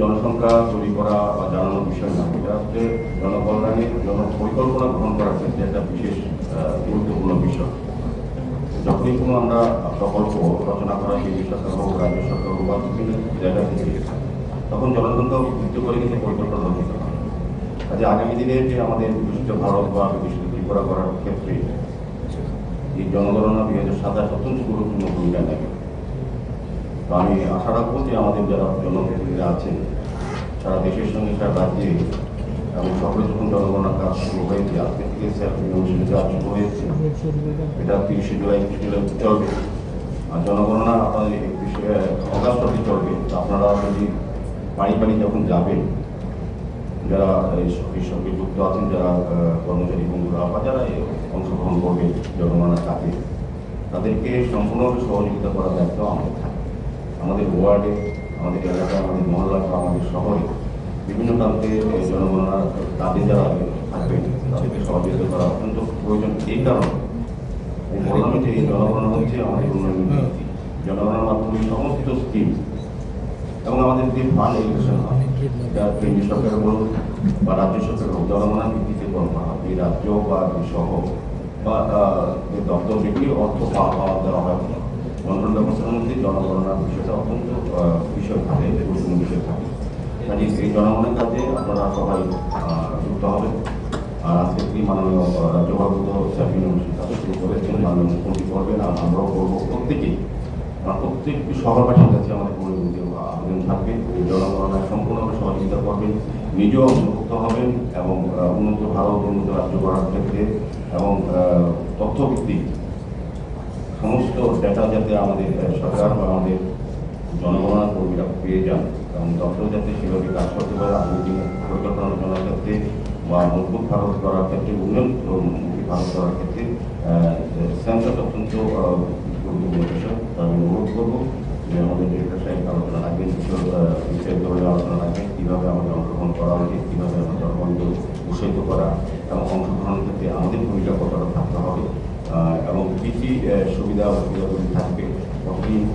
জনসংখ্যা তৈরি করা বা জানানোর বিষয় না, এটা হচ্ছে জনকল্যাণের জন্য পরিকল্পনা গ্রহণ করার ক্ষেত্রে একটা বিশেষ গুরুত্বপূর্ণ বিষয়। যখনই কোনো আমরা প্রকল্প রচনা করা কেন্দ্র সরকার হোক, রাজ্য সরকার হোক বা বিভিন্ন জায়গা থেকে, তখন জনসংখ্যা ভিত্তি করে কিন্তু পরিকল্পনা রচিত হয়। কাজে আগামী দিনে যে আমাদের বিকশিত ভারত বা বিকশিত ত্রিপুরা করার ক্ষেত্রে এই জনগণনা 2027 অত্যন্ত গুরুত্বপূর্ণ ভূমিকা নেবে। তো আমি আশা রাখবো যে আমাদের যারা জনপ্রতিনিধিরা আছেন সারা দেশের সঙ্গে সারা রাজ্যে এবং শহরে যখন জনগণনার কাজ শুরু হয়েছে, আজকে থেকে সেলফ ইনোভেশনের কাজ শুরু হয়েছে, এটা 30 জুলাই 31 জুলাই চলবে। আর জনগণনা আপনাদের 31 অগাস্ট অবধি চলবে। আপনারা যদি বাড়ি বাড়ি যখন যাবেন, যারা এই সঙ্গে যুক্ত আছেন, যারা কর্মচারী বন্ধুরা বা যারা অংশগ্রহণ করবে জনগণনার কাজে, তাদেরকে সম্পূর্ণভাবে সহযোগিতা করার দায়িত্ব আমাদের থাকে। আমাদের ওয়ার্ডে, আমাদের এলাকায়, আমাদের মহল্লা বা আমাদের শহরে বিভিন্ন প্রান্তে জনগণনার কাজে যারা থাকবেন তাদেরকে সহযোগিতা করা অত্যন্ত প্রয়োজন। এই কারণে বললাম যে এই জনগণনা হচ্ছে আমাদের উন্নয়ন নীতি। জনগণনার মাধ্যমে সমস্ত স্কিম এবং আমাদের যে ফান্ড এলিগেশন হয়, এটা কেন্দ্রীয় সরকার বলুন বা রাজ্য সরকার হোক, জনগণনার ভিত্তিতে করা হয়। এই রাজ্য বা সহ বা দপ্তর থেকে অর্থ পাওয়া দেওয়া হয় বন্টন ব্যবস্থার মধ্যে জনগণনার বিষয়টা অত্যন্ত বিষয় থাকে, গুরুত্বপূর্ণ বিষয় থাকে। কাজে এই জনগণের কাজে আপনারা সবাই যুক্ত হবেন। আর আজকে কি মাননীয় রাজ্যভারত শুরু করেছেন, মাননীয় মুখ্যমন্ত্রী করবেন, আর আমরাও করবো। প্রত্যেকটি শহরবাসীর কাছে আমাদের আবেদন থাকবে, জনগণনায় সম্পূর্ণভাবে সহযোগিতা করবেন, নিজেও অন্তর্ভুক্ত হবেন এবং উন্নত ভারত, উন্নত রাজ্য গড়ার ক্ষেত্রে এবং তথ্যভিত্তিক সমস্ত ডেটা যাতে আমাদের সরকার বা আমাদের জনগণনা কর্মীরা পেয়ে যান এবং দপ্তর যাতে সেভাবে কাজ করতে পারে আগামী দিনে পরিকল্পনা রচনার ক্ষেত্রে বা মজবুত ভারত করার ক্ষেত্রে, উন্নয়নমুখী ভারত করার ক্ষেত্রে সেন্সাস অত্যন্ত গুরুত্বপূর্ণ বিষয়। আমি অনুরোধ করবো যে আমাদের ডিরেক্টর সাহেব আলোচনা রাখবেন, বিস্তারিতভাবে আলোচনা রাখবেন, কীভাবে আমাদের অংশগ্রহণ করা উচিত, কীভাবে আমাদের জনগণকে উৎসাহিত করা এবং অংশগ্রহণের ক্ষেত্রে আমাদের ভূমিকা কতটা থাকতে হবে এবং কী কী সুবিধা অসুবিধাগুলি থাকবে,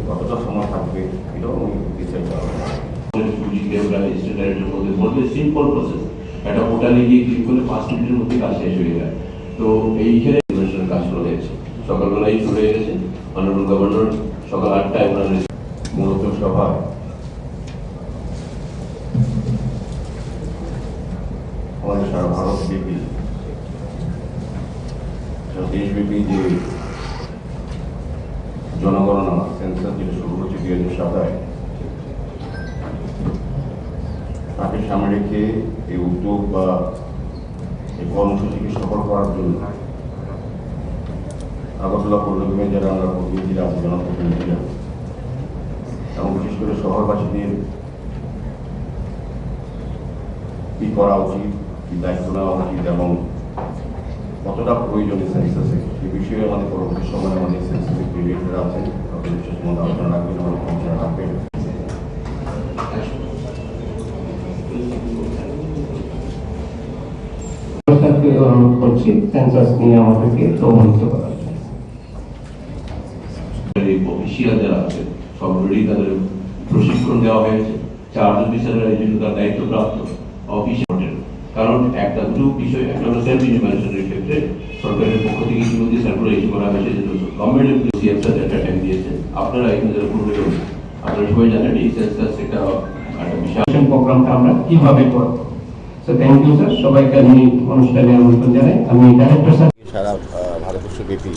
কতটা সময় থাকবে, এটাও আমি বিস্তারিত আলোচনা সিম্পল প্রসেস, একটা পোর্টালে গিয়ে ক্লিক করলে 5 মিনিটের মধ্যে কাজ শেষ হয়ে যায়। তো এইখানে কাজ শুরু হয়েছে, সকালবেলাই শুরু হয়ে গেছে। অনারেবল গভর্নর সকাল 8টায় ওনার মূলত সভায় আমাদের সারা ভারতব্যাপী, দেশব্যাপী যে জনগণনা সেন্সাস যেটা শুরু হচ্ছে 2027, তাকে সামনে রেখে এই উদ্যোগ বা এই কর্মসূচিকে সফল করার জন্য আগরতলা পৌর নিগমে যারা আমরা প্রতিনিধিরা আছি, জনপ্রতিনিধিরা এবং বিশেষ করে শহরবাসীদের কি করা উচিত, কি দায়িত্ব নেওয়া উচিত এবং কতটা প্রয়োজনীয় সেন্সাসে, সে বিষয়ে আমাদের পরবর্তী সময় আমাদের সেন্সাসের ডিরেক্টর আছেন, তাদের বিশেষ মতো আলোচনা রাখবেন, আমাদের কমিশনার রাখবেন। অনুরোধ করছি সেন্সাস নিয়ে আমাদেরকে প্রমাণিত করার জন্য। অফিসিয়াল যারা আছে অলরেডি তাদের প্রশিক্ষণ দেওয়া হয়েছে। 4 অফিসাররা এই জন্য তার দায়িত্বপ্রাপ্ত অফিসার। কারণ একটা দুটো বিষয়, একটা হলো সেলফ ইনফরমেশনের ক্ষেত্রে সরকারের পক্ষ থেকে ইতিমধ্যে সার্কুলার ইস্যু করা হয়েছে, যে গভর্নমেন্ট এমপ্লয়ি একটা টাইম দিয়েছে। আপনারা এখানে যারা পূর্বে আপনারা সবাই জানেন এই সেন্সাস একটা বিশাল প্রোগ্রামটা আমরা কিভাবে করব। সো থ্যাংক ইউ স্যার, সবাইকে আমি অনুষ্ঠানে আমন্ত্রণ জানাই। আমি ডাইরেক্টর স্যার। সারা ভারতবর্ষব্যাপী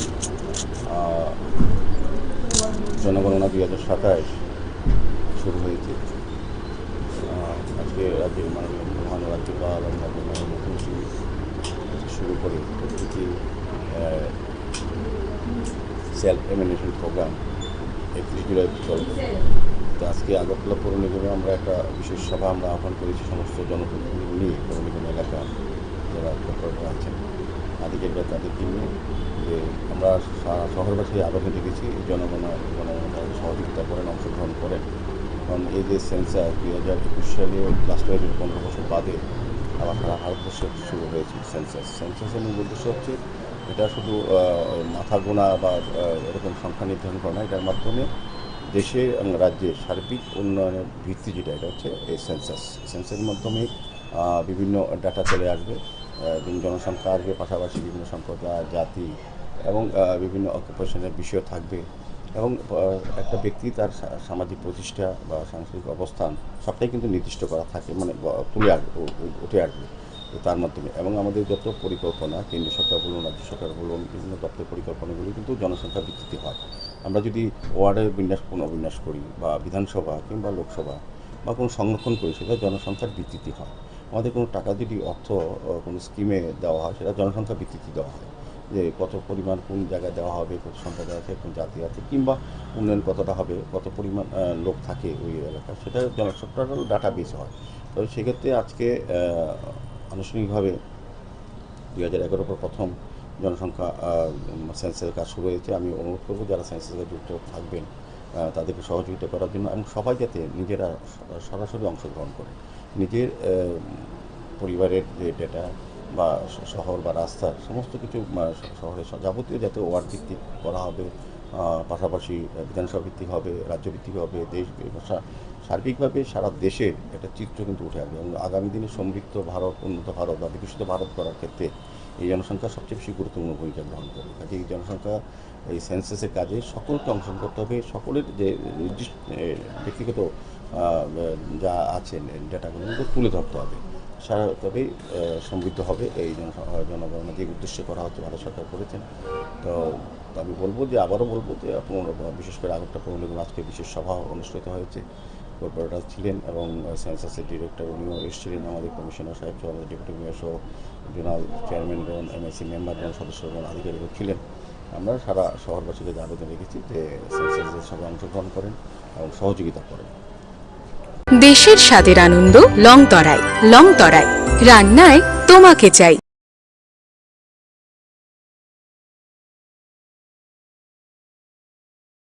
জনগণনা 2027 শুরু হয়েছে। আজকে রাজ্যের মাননীয় প্রধান রাজ্যপাল এবং রাজ্যের মাননীয় মুখ্যমন্ত্রী শুরু করে প্রতিটি সেলফ এমিনেশন প্রোগ্রাম 31 জুলাই চলবে। তো আজকে আগরতলা পৌর নিগমে আমরা একটা বিশেষ সভা আমরা আহ্বান করেছি সমস্ত জনপ্রতিনিধি নিয়ে, পৌর নিগম এলাকা যারা কর্পোরেটর আছেন আধিকারিকরা তাদেরকে নিয়ে, যে আমরা শহরবাসী আবেদন রেখেছি জনগণনার সহযোগিতা করেন, অংশগ্রহণ করেন। কারণ এই যে সেন্সাস 2021 সালে লাস্ট হয়ে 15 বছর বাদে আবার সারা ভারতবর্ষে শুরু হয়েছে সেন্সাসের মূল উদ্দেশ্য হচ্ছে এটা শুধু মাথা গোনা বা এরকম সংখ্যা নির্ধারণ করা না, এটার মাধ্যমে দেশে এবং রাজ্যের সার্বিক উন্নয়নের ভিত্তি যেটা এটা হচ্ছে এই সেন্সাসের মাধ্যমে বিভিন্ন ডাটা চলে আসবে, জনসংখ্যা আসবে, পাশাপাশি বিভিন্ন সম্প্রদায়, জাতি এবং বিভিন্ন অকুপেশনের বিষয় থাকবে, এবং একটা ব্যক্তি তার সামাজিক প্রতিষ্ঠা বা সাংস্কৃতিক অবস্থান সবটাই কিন্তু নির্দিষ্ট করা থাকে, মানে উঠে আসবে তার মাধ্যমে। এবং আমাদের যত পরিকল্পনা, কেন্দ্রীয় সরকার বলুন, রাজ্য সরকার বলুন, বিভিন্ন দপ্তর পরিকল্পনাগুলি কিন্তু জনসংখ্যার ভিত্তিতে হয়। আমরা যদি ওয়ার্ডের পুনর্বিন্যাস করি বা বিধানসভা কিংবা লোকসভা বা কোনো সংরক্ষণ করি, সেটা জনসংখ্যার ভিত্তিতে হয়। আমাদের কোনো টাকা যদি অর্থ কোনো স্কিমে দেওয়া হয়, সেটা জনসংখ্যার ভিত্তিতে দেওয়া হয়, যে কত পরিমাণ কোন জায়গায় দেওয়া হবে, কত সম্প্রদায় আছে, কোন জাতি আছে, কিংবা উন্নয়ন কতটা হবে, কত পরিমাণ লোক থাকে ওই এলাকায়, সেটা জনসংখ্যার ডাটা বেস হয়। তো সেক্ষেত্রে আজকে আনুষ্ঠানিকভাবে 2011 পর প্রথম জনসংখ্যা সেন্সাসের কাজ শুরু হয়েছে। আমি অনুরোধ করব যারা সেন্সাসে যুক্ত থাকবেন তাদেরকে সহযোগিতা করার জন্য, এবং সবাই যাতে নিজেরা সরাসরি অংশগ্রহণ করে নিজের পরিবারের যে ডেটা বা শহর বা রাস্তার সমস্ত কিছু শহরের যাবতীয় যাতে ওয়ার্ড ভিত্তিক করা হবে, পাশাপাশি বিধানসভা ভিত্তিক হবে, রাজ্য ভিত্তিক হবে, দেশ সার্বিকভাবে সারা দেশের একটা চিত্র কিন্তু উঠে আসবে। এবং আগামী দিনে সমৃদ্ধ ভারত, উন্নত ভারত বা বিকশিত ভারত করার ক্ষেত্রে এই জনসংখ্যা সবচেয়ে বেশি গুরুত্বপূর্ণ ভূমিকা গ্রহণ করবে। কাজে এই জনসংখ্যা এই সেন্সাসের কাজে সকলকে অংশগ্রহণ করতে হবে, সকলের যে নির্দিষ্ট ব্যক্তিগত যা আছে ডেটাগুলো তুলে ধরতে হবে, তবেই সমৃদ্ধ হবে এই জনগণনা যে উদ্দেশ্যে করা হচ্ছে, ভারত সরকার করেছেন। তো আমি বলবো যে আবারও বলবো যে বিশেষ করে আগরটা পৌরনিগম আজকে বিশেষ সভা অনুষ্ঠিত হয়েছে, কর্পোরেটর ছিলেন এবং সেন্সাসের ডিরেক্টর উনিও এসেছিলেন, আমাদের কমিশনার সাহেব সহ, আমাদের ডেপুটি মেয়র সহ, জোনাল চেয়ারম্যানগণ, MIC মেম্বারগণ, সদস্যগণ, আধিকারিকগণ ছিলেন। আমরা সারা শহরবাসীকে আবেদন রেখেছি যে সেন্সাসের সঙ্গে অংশগ্রহণ করেন এবং সহযোগিতা করেন। দেশের স্বাদের আনন্দ লংতরায় রান্নায় তোমাকে চাই।